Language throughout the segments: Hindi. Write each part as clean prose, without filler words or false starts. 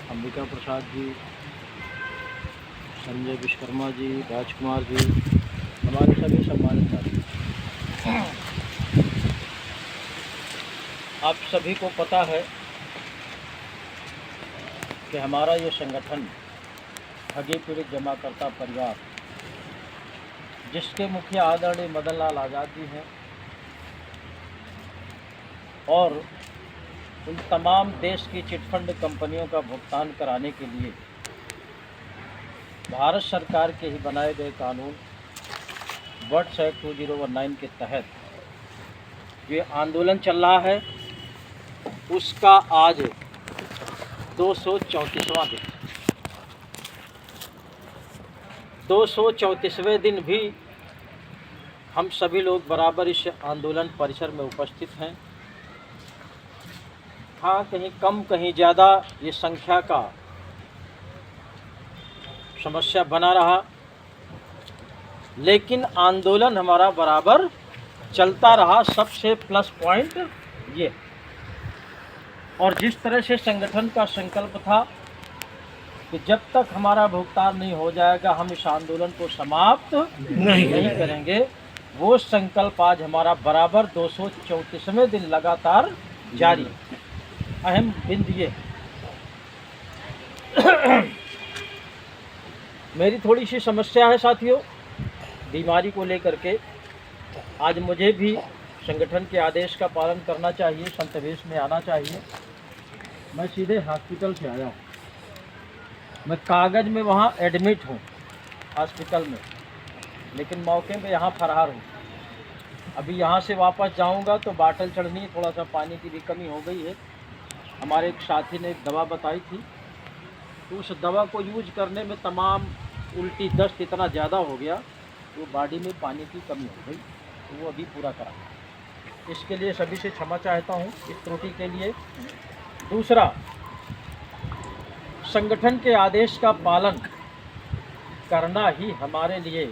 अंबिका प्रसाद जी, संजय विश्वकर्मा जी, राजकुमार जी, हमारे सभी सम्मानित साथी। आप सभी को पता है कि हमारा ये संगठन ठगी पीड़ित जमाकर्ता परिवार, जिसके मुखिया आदरणीय मदन लाल आज़ाद जी हैं, और उन तमाम देश की चिटफंड कंपनियों का भुगतान कराने के लिए भारत सरकार के ही बनाए गए कानून वर्ड्स एक्ट 2019 के तहत ये आंदोलन चल रहा है, उसका आज 234वां दिन। 234वें दिन भी हम सभी लोग बराबर इस आंदोलन परिसर में उपस्थित हैं। हाँ, कहीं कम कहीं ज़्यादा ये संख्या का समस्या बना रहा, लेकिन आंदोलन हमारा बराबर चलता रहा। सबसे प्लस पॉइंट ये, और जिस तरह से संगठन का संकल्प था कि जब तक हमारा भुगतान नहीं हो जाएगा हम इस आंदोलन को समाप्त नहीं करेंगे, वो संकल्प आज हमारा बराबर 234वें दिन लगातार जारी है। अहम बिंदु ये मेरी थोड़ी सी समस्या है साथियों, बीमारी को लेकर के। आज मुझे भी संगठन के आदेश का पालन करना चाहिए, संतवेश में आना चाहिए। मैं सीधे हॉस्पिटल से आया हूँ, मैं कागज़ में वहाँ एडमिट हूँ हॉस्पिटल में, लेकिन मौके पे यहाँ फरार हूँ। अभी यहाँ से वापस जाऊँगा तो बाटल चढ़नी है, थोड़ा सा पानी की भी कमी हो गई है। हमारे एक साथी ने एक दवा बताई थी, तो उस दवा को यूज करने में तमाम उल्टी दस्त इतना ज़्यादा हो गया, तो बॉडी में पानी की कमी हो गई, तो वो अभी पूरा करा। इसके लिए सभी से क्षमा चाहता हूँ इस त्रुटि के लिए। दूसरा, संगठन के आदेश का पालन करना ही हमारे लिए,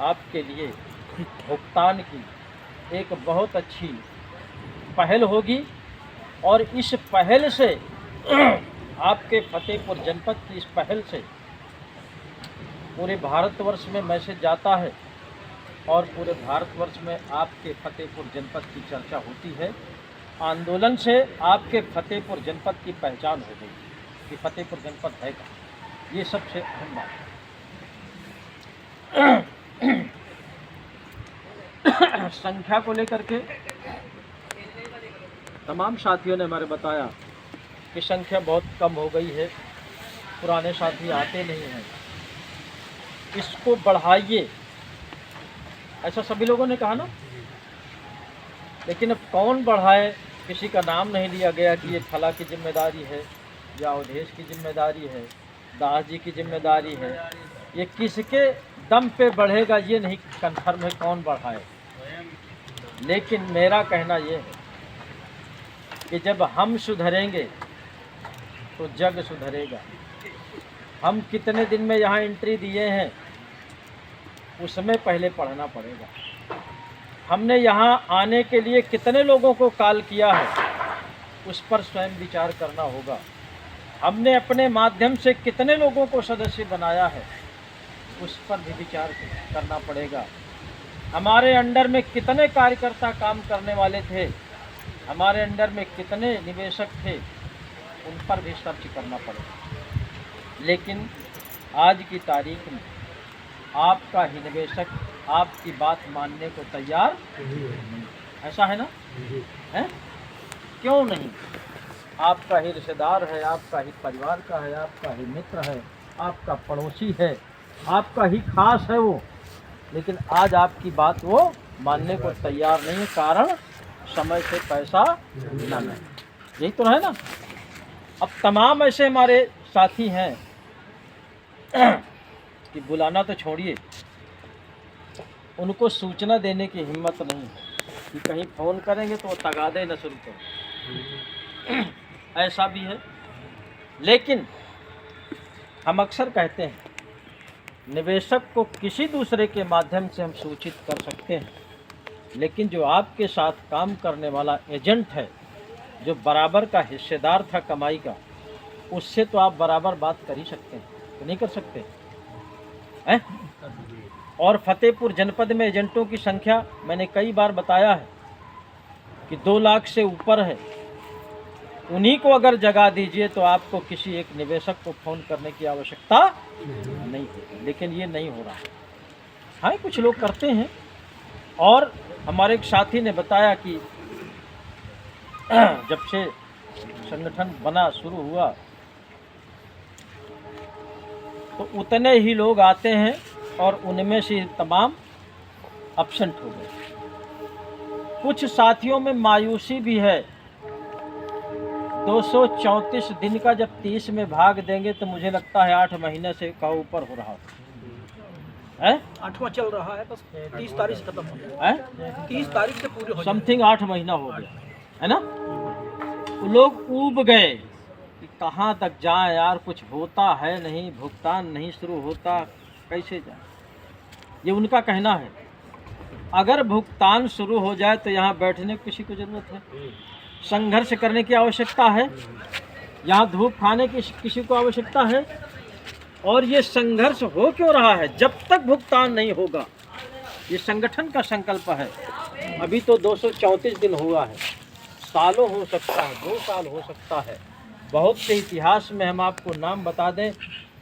आपके लिए भुगतान की एक बहुत अच्छी पहल होगी, और इस पहल से आपके फतेहपुर जनपद की इस पहल से पूरे भारतवर्ष में मैसेज जाता है, और पूरे भारतवर्ष में आपके फतेहपुर जनपद की चर्चा होती है। आंदोलन से आपके फतेहपुर जनपद की पहचान हो गई कि फतेहपुर जनपद है कहाँ, ये सबसे अहम बात है। संख्या को लेकर के तमाम साथियों ने हमारे बताया कि संख्या बहुत कम हो गई है, पुराने साथी आते नहीं हैं, इसको बढ़ाइए, ऐसा सभी लोगों ने कहा ना। लेकिन अब कौन बढ़ाए, किसी का नाम नहीं लिया गया कि ये फला की जिम्मेदारी है, या अवधेश की जिम्मेदारी है, दास जी की जिम्मेदारी है। ये किसके दम पे बढ़ेगा ये नहीं कन्फर्म है कौन बढ़ाए। लेकिन मेरा कहना ये है कि जब हम सुधरेंगे तो जग सुधरेगा। हम कितने दिन में यहाँ एंट्री दिए हैं उसमें पहले पढ़ना पड़ेगा। हमने यहाँ आने के लिए कितने लोगों को कॉल किया है उस पर स्वयं विचार करना होगा। हमने अपने माध्यम से कितने लोगों को सदस्य बनाया है उस पर भी विचार करना पड़ेगा। हमारे अंडर में कितने कार्यकर्ता काम करने वाले थे, हमारे अंडर में कितने निवेशक थे, उन पर भी सर्च करना पड़ेगा। लेकिन आज की तारीख में आपका ही निवेशक आपकी बात मानने को तैयार नहीं, ऐसा है ना? है क्यों नहीं? आपका ही रिश्तेदार है, आपका ही परिवार का है, आपका ही मित्र है, आपका पड़ोसी है, आपका ही खास है वो, लेकिन आज आपकी बात वो मानने को तैयार नहीं है। कारण समय से पैसा न है, यही तो है ना। अब तमाम ऐसे हमारे साथी हैं कि बुलाना तो छोड़िए, उनको सूचना देने की हिम्मत नहीं है कि कहीं फ़ोन करेंगे तो वो तगादे न शुरू करें, ऐसा भी है। लेकिन हम अक्सर कहते हैं निवेशक को किसी दूसरे के माध्यम से हम सूचित कर सकते हैं, लेकिन जो आपके साथ काम करने वाला एजेंट है, जो बराबर का हिस्सेदार था कमाई का, उससे तो आप बराबर बात कर ही सकते हैं, तो नहीं कर सकते हैं? और फतेहपुर जनपद में एजेंटों की संख्या मैंने कई बार बताया है कि 2 लाख से ऊपर है। उन्हीं को अगर जगा दीजिए तो आपको किसी एक निवेशक को फ़ोन करने की आवश्यकता नहीं है, लेकिन ये नहीं हो रहा है। हाँ, कुछ लोग करते हैं। और हमारे एक साथी ने बताया कि जब से संगठन बना शुरू हुआ तो उतने ही लोग आते हैं और उनमें से तमाम एब्सेंट हो गए। कुछ साथियों में मायूसी भी है। 234 दिन का जब 30 में भाग देंगे तो मुझे लगता है 8 महीने से का ऊपर हो रहा है। 8वां चल रहा है, बस 30 तारीख से खत्म हो गया है। 30 तारीख से पूरे हो समथिंग 8 महीना हो गया है ना। तो लोग ऊब गए कि कहाँ तक जाएं यार, कुछ होता है नहीं, भुगतान नहीं शुरू होता, कैसे जाए। ये उनका कहना है। अगर भुगतान शुरू हो जाए तो यहाँ बैठने की किसी को ज़रूरत है, संघर्ष करने की आवश्यकता है, यहाँ धूप खाने की किसी को आवश्यकता है। और ये संघर्ष हो क्यों रहा है? जब तक भुगतान नहीं होगा। ये संगठन का संकल्प है। अभी तो 234 दिन हुआ है, सालों हो सकता है, 2 साल हो सकता है। बहुत से इतिहास में हम आपको नाम बता दें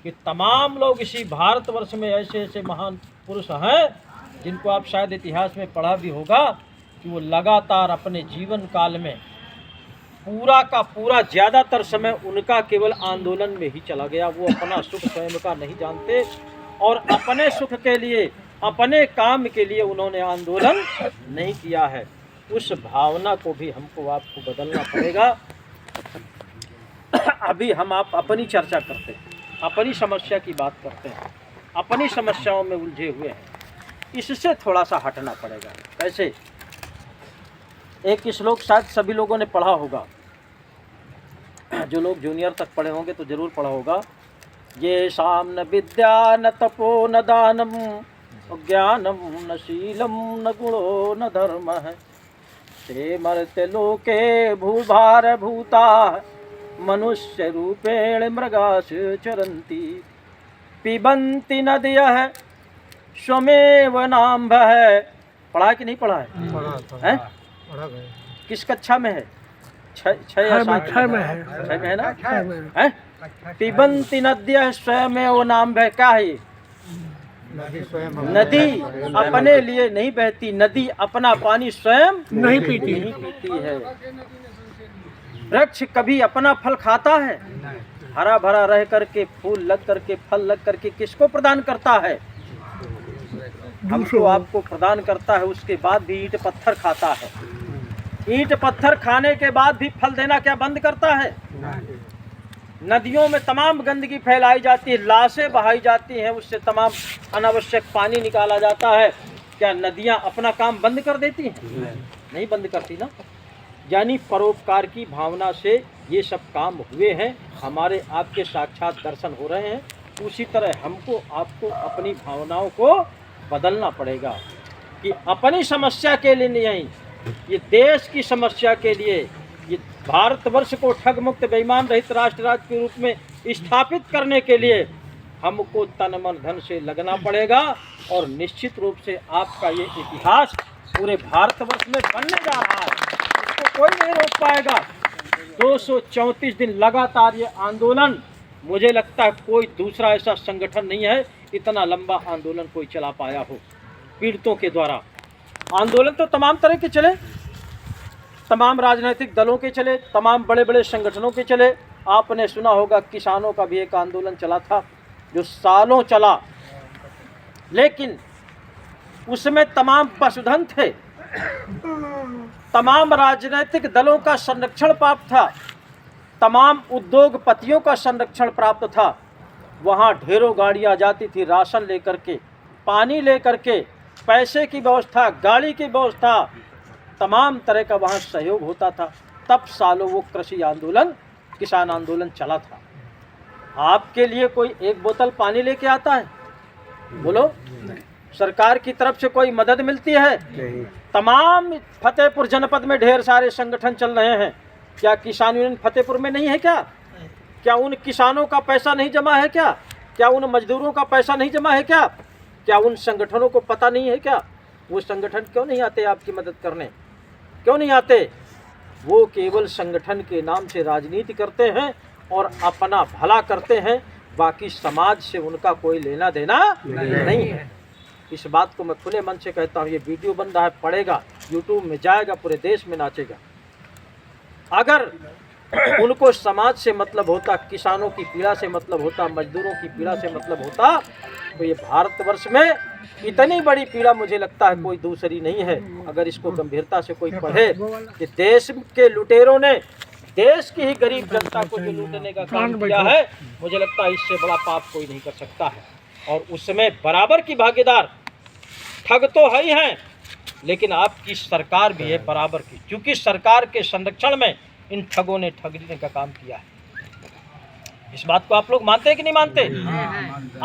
कि तमाम लोग इसी भारतवर्ष में ऐसे ऐसे महान पुरुष हैं जिनको आप शायद इतिहास में पढ़ा भी होगा कि वो लगातार अपने जीवन काल में पूरा का पूरा ज़्यादातर समय उनका केवल आंदोलन में ही चला गया। वो अपना सुख स्वयं का नहीं जानते और अपने सुख के लिए, अपने काम के लिए उन्होंने आंदोलन नहीं किया है। उस भावना को भी हमको आपको बदलना पड़ेगा। अभी हम आप अपनी चर्चा करते हैं, अपनी समस्या की बात करते हैं, अपनी समस्याओं में उलझे हुए हैं। इससे थोड़ा सा हटना पड़ेगा। कैसे? एक श्लोक शायद सभी लोगों ने पढ़ा होगा, जो लोग जूनियर तक पढ़े होंगे तो जरूर पढ़ा होगा। ये शाम न विद्या न तपो न दानम ज्ञानम न शीलम न गुणो न धर्म है, ते मर्त्य लोके भूभार भूता मनुष्य रूपेण मृगास चरन्ति, पिबन्ति नद्यः स्वमेव नाम्भः। पढ़ा है कि नहीं पढ़ा है? किस कक्षा में है? 6 या 7 में है ना? पिबन्ति नद्यः स्वयमेव नाम्भः। क्या है ये? नदी अपने लिए नहीं बहती, नदी अपना पानी स्वयं नहीं पीती है। वृक्ष कभी अपना फल खाता है? हरा भरा रह करके, फूल लग करके, फल लग करके किसको प्रदान करता है? हमको आपको प्रदान करता है। उसके बाद भी ईंट पत्थर खाता है। ईंट पत्थर खाने के बाद भी फल देना क्या बंद करता है? नदियों में तमाम गंदगी फैलाई जाती है, लाशें बहाई जाती हैं, उससे तमाम अनावश्यक पानी निकाला जाता है। क्या नदियां अपना काम बंद कर देती हैं? नहीं बंद करती ना। यानी परोपकार की भावना से ये सब काम हुए हैं, हमारे आपके साक्षात दर्शन हो रहे हैं। उसी तरह हमको आपको अपनी भावनाओं को बदलना पड़ेगा कि अपनी समस्या के लिए नहीं, ये देश की समस्या के लिए, ये भारतवर्ष को ठग मुक्त बेईमान रहित राष्ट्र राज्य के रूप में स्थापित करने के लिए हमको तन मन धन से लगना पड़ेगा। और निश्चित रूप से आपका ये इतिहास पूरे भारतवर्ष में बनने जा रहा है, इसको कोई नहीं रोक पाएगा। 234 दिन लगातार ये आंदोलन, मुझे लगता है कोई दूसरा ऐसा संगठन नहीं है इतना लंबा आंदोलन कोई चला पाया हो पीड़ितों के द्वारा। आंदोलन तो तमाम तरह के चले, तमाम राजनीतिक दलों के चले, तमाम बड़े बड़े संगठनों के चले। आपने सुना होगा किसानों का भी एक आंदोलन चला था जो सालों चला, लेकिन उसमें तमाम पशुधन थे, तमाम राजनीतिक दलों का संरक्षण प्राप्त था, तमाम उद्योगपतियों का संरक्षण प्राप्त था। वहाँ ढेरों गाड़ियाँ जाती थी राशन लेकर के, पानी लेकर के, पैसे की व्यवस्था, गाड़ी की व्यवस्था, तमाम तरह का वहाँ सहयोग होता था। तब सालों वो कृषि आंदोलन, किसान आंदोलन चला था। आपके लिए कोई एक बोतल पानी लेके आता है? बोलो, सरकार की तरफ से कोई मदद मिलती है? तमाम फतेहपुर जनपद में ढेर सारे संगठन चल रहे हैं। क्या किसान यूनियन फतेहपुर में नहीं है? क्या क्या उन किसानों का पैसा नहीं जमा है क्या? क्या उन मजदूरों का पैसा नहीं जमा है क्या? क्या उन संगठनों को पता नहीं है क्या? वो संगठन क्यों नहीं आते आपकी मदद करने? क्यों नहीं आते? वो केवल संगठन के नाम से राजनीति करते हैं और अपना भला करते हैं, बाकी समाज से उनका कोई लेना देना नहीं है। इस बात को मैं खुले मन से कहता हूँ। ये वीडियो बन रहा है, पड़ेगा, यूट्यूब में जाएगा, पूरे देश में नाचेगा। अगर उनको समाज से मतलब होता, किसानों की पीड़ा से मतलब होता, मजदूरों की पीड़ा से मतलब होता, तो ये भारतवर्ष में इतनी बड़ी पीड़ा मुझे लगता है कोई दूसरी नहीं है। अगर इसको गंभीरता से कोई पढ़े कि देश के लुटेरों ने देश की ही गरीब जनता को जो लूटने का काम किया है, मुझे लगता है इससे बड़ा पाप कोई नहीं कर सकता है। और उसमें बराबर की भागीदार ठग तो है ही हैं, लेकिन आपकी सरकार भी है बराबर की, क्योंकि सरकार के संरक्षण में इन ठगों ने ठगने का काम किया है। इस बात को आप लोग मानते हैं कि नहीं मानते?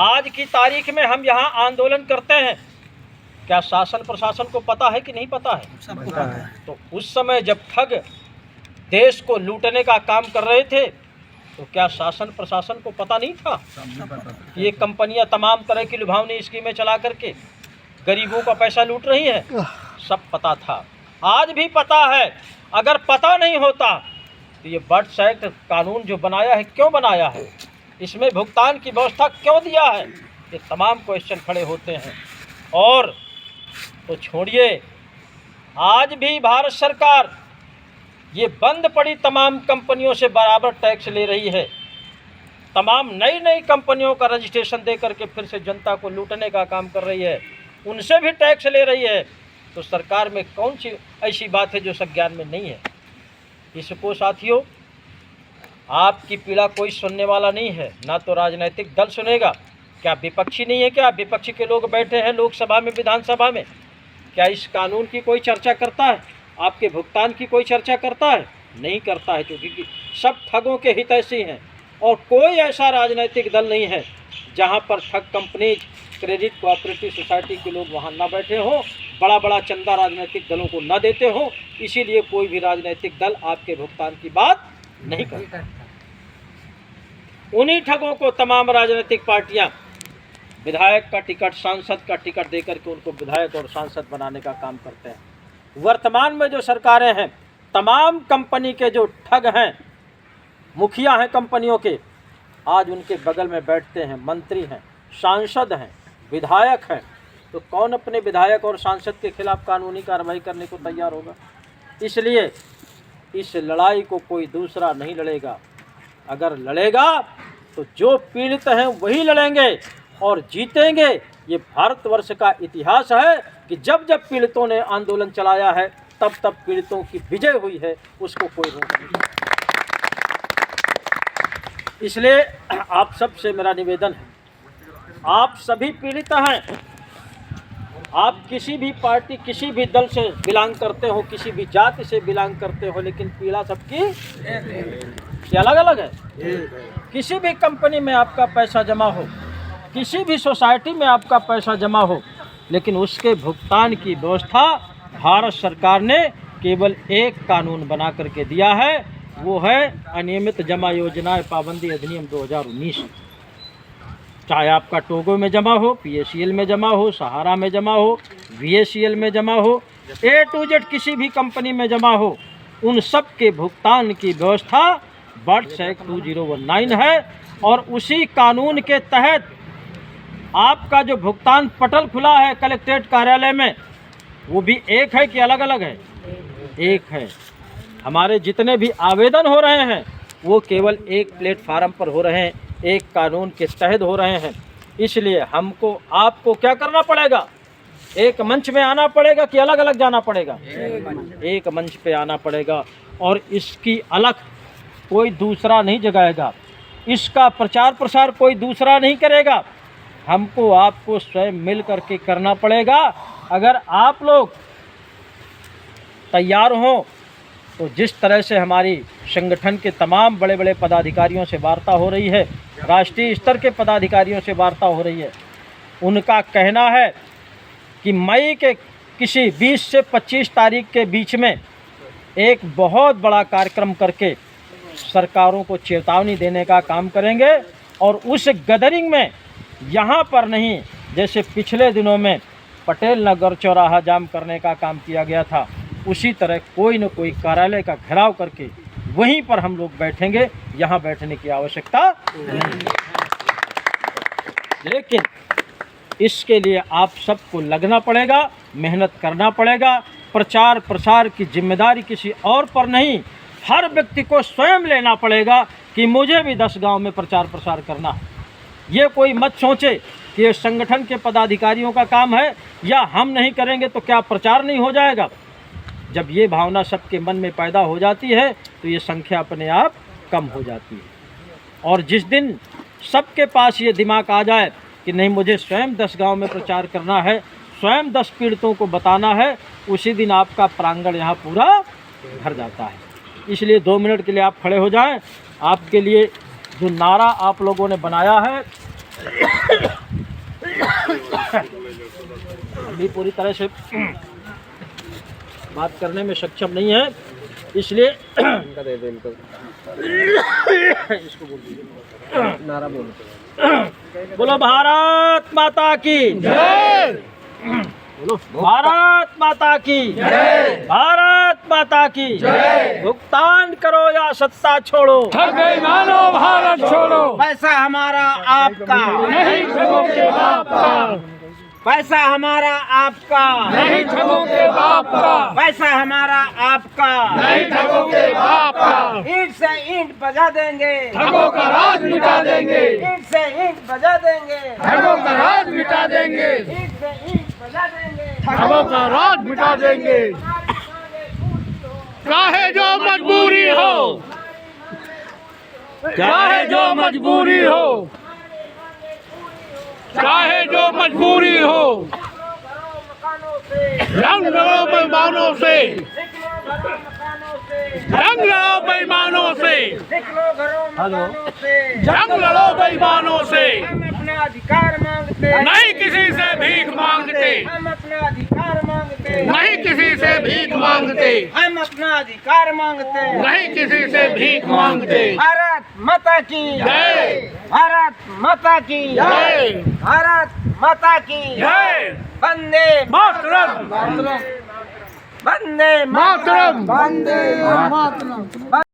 आज की तारीख में हम यहाँ आंदोलन करते हैं, क्या शासन प्रशासन को पता है कि नहीं पता है? सबको पता है। तो उस समय जब ठग देश को लूटने का काम कर रहे थे, तो क्या शासन प्रशासन को पता नहीं था? ये कंपनियां तमाम तरह की लुभावनी स्कीमें चला करके गरीबों का पैसा लूट रही हैं, सब पता था, आज भी पता है। अगर पता नहीं होता तो ये बर्ड्स एक्ट कानून जो बनाया है, क्यों बनाया है? इसमें भुगतान की व्यवस्था क्यों दिया है? ये तमाम क्वेश्चन खड़े होते हैं। और तो छोड़िए, आज भी भारत सरकार ये बंद पड़ी तमाम कंपनियों से बराबर टैक्स ले रही है। तमाम नई नई कंपनियों का रजिस्ट्रेशन दे करके फिर से जनता को लूटने का काम कर रही है, उनसे भी टैक्स ले रही है। तो सरकार में कौन सी ऐसी बात है जो संज्ञान में नहीं है? इसको साथियों, आपकी पीड़ा कोई सुनने वाला नहीं है, ना तो राजनीतिक दल सुनेगा। क्या विपक्षी नहीं है? क्या विपक्षी के लोग बैठे हैं लोकसभा में, विधानसभा में? क्या इस कानून की कोई चर्चा करता है? आपके भुगतान की कोई चर्चा करता है? नहीं करता है, क्योंकि सब ठगों के हितैषी हैं। और कोई ऐसा राजनीतिक दल नहीं है जहां पर ठग कंपनीज, क्रेडिट कोऑपरेटिव सोसाइटी के लोग वहां ना बैठे हों, बड़ा बड़ा चंदा राजनीतिक दलों को न देते हो। इसीलिए कोई भी राजनीतिक दल आपके भुगतान की बात नहीं करता। उन्हीं ठगों को तमाम राजनीतिक पार्टियां विधायक का टिकट, सांसद का टिकट देकर के उनको विधायक और सांसद बनाने का काम करते हैं। वर्तमान में जो सरकारें हैं, तमाम कंपनी के जो ठग हैं, मुखिया हैं कंपनियों के, आज उनके बगल में बैठते हैं, मंत्री हैं, सांसद हैं, विधायक हैं। तो कौन अपने विधायक और सांसद के खिलाफ कानूनी कार्रवाई करने को तैयार होगा? इसलिए इस लड़ाई को कोई दूसरा नहीं लड़ेगा। अगर लड़ेगा तो जो पीड़ित हैं वही लड़ेंगे और जीतेंगे। ये भारतवर्ष का इतिहास है कि जब जब पीड़ितों ने आंदोलन चलाया है, तब तब पीड़ितों की विजय हुई है, उसको कोई रोक नहीं सकता। इसलिए आप सबसे मेरा निवेदन है, आप सभी पीड़ित हैं। आप किसी भी पार्टी, किसी भी दल से बिलोंग करते हो, किसी भी जाति से बिलोंग करते हो, लेकिन पीड़ा सबकी अलग अलग है। किसी भी कंपनी में आपका पैसा जमा हो, किसी भी सोसाइटी में आपका पैसा जमा हो, लेकिन उसके भुगतान की व्यवस्था भारत सरकार ने केवल एक कानून बना करके दिया है, वो है अनियमित जमा योजनाएं पाबंदी अधिनियम 2019। चाहे आपका टोगो में जमा हो, PACL में जमा हो, सहारा में जमा हो, VACL में जमा हो, A to Z किसी भी कंपनी में जमा हो, उन सब के भुगतान की व्यवस्था बर्ड्स एक्ट 2019 है। और उसी कानून के तहत आपका जो भुगतान पटल खुला है कलेक्ट्रेट कार्यालय में, वो भी एक है कि अलग अलग है? एक है। हमारे जितने भी आवेदन हो रहे हैं वो केवल एक प्लेटफार्म पर हो रहे हैं, एक कानून के तहत हो रहे हैं। इसलिए हमको, आपको क्या करना पड़ेगा? एक मंच में आना पड़ेगा कि अलग अलग जाना पड़ेगा? एक मंच पे आना पड़ेगा। और इसकी अलग कोई दूसरा नहीं जगाएगा, इसका प्रचार प्रसार कोई दूसरा नहीं करेगा। हमको, आपको स्वयं मिल करके करना पड़ेगा। अगर आप लोग तैयार हों तो जिस तरह से हमारी संगठन के तमाम बड़े बड़े पदाधिकारियों से वार्ता हो रही है, राष्ट्रीय स्तर के पदाधिकारियों से वार्ता हो रही है, उनका कहना है कि मई के किसी 20 से 25 तारीख के बीच में एक बहुत बड़ा कार्यक्रम करके सरकारों को चेतावनी देने का काम करेंगे। और उस गदरिंग में यहाँ पर नहीं, जैसे पिछले दिनों में पटेल नगर चौराहा जाम करने का काम किया गया था, उसी तरह कोई न कोई कार्यालय का घेराव करके वहीं पर हम लोग बैठेंगे। यहाँ बैठने की आवश्यकता नहीं। लेकिन इसके लिए आप सबको लगना पड़ेगा, मेहनत करना पड़ेगा। प्रचार प्रसार की जिम्मेदारी किसी और पर नहीं, हर व्यक्ति को स्वयं लेना पड़ेगा कि मुझे भी 10 गांव में प्रचार प्रसार करना है। ये कोई मत सोचे कि ये संगठन के पदाधिकारियों का काम है या हम नहीं करेंगे तो क्या प्रचार नहीं हो जाएगा। जब ये भावना सबके मन में पैदा हो जाती है तो ये संख्या अपने आप कम हो जाती है। और जिस दिन सबके पास ये दिमाग आ जाए कि नहीं, मुझे स्वयं 10 गांव में प्रचार करना है, स्वयं 10 पीड़ितों को बताना है, उसी दिन आपका प्रांगण यहाँ पूरा भर जाता है। इसलिए 2 मिनट के लिए आप खड़े हो जाएं। आपके लिए जो नारा आप लोगों ने बनाया है अभी पूरी तरह से बात करने में सक्षम नहीं है, इसलिए इसको बोल दीजिए, नारा बोलो। बोलो भारत माता की जय, बोलो भारत माता की जय, भारत माता की जय। भुगतान करो या सत्ता छोड़ो, ठग मानो भारत छोड़ो, पैसा हमारा आपका नहीं ठगों के बाप का, पैसा हमारा आपका नहीं ठगों के बाप का, पैसा हमारा आपका नहीं ठगों के बाप का। ईंट से ईंट बजा देंगे, ठगों का राज मिटा देंगे, ईंट से ईंट बजा देंगे, ठगों का राज मिटा देंगे, ईंट से ईंट बजा देंगे, ठगों का राज मिटा देंगे। चाहे जो मजबूरी हो, चाहे जो मजबूरी हो, चाहे जो मजबूरी हो, जंग लड़ो बेईमानों से, जंग लड़ो बेईमानों से, जंग लड़ो बेईमानों से। हम अपना अधिकार मांगते हैं, नहीं किसी से भीख मांगते, हम अपना अधिकार मांगते हैं, नहीं किसी से भीख मांगते, हम अपना अधिकार मांगते हैं। नहीं किसी से भीख मांगते। भारत माता की जय, भारत माता की जय, भारत माता की जय। वंदे मातरम, वंदे मातरम, वंदे मातरम।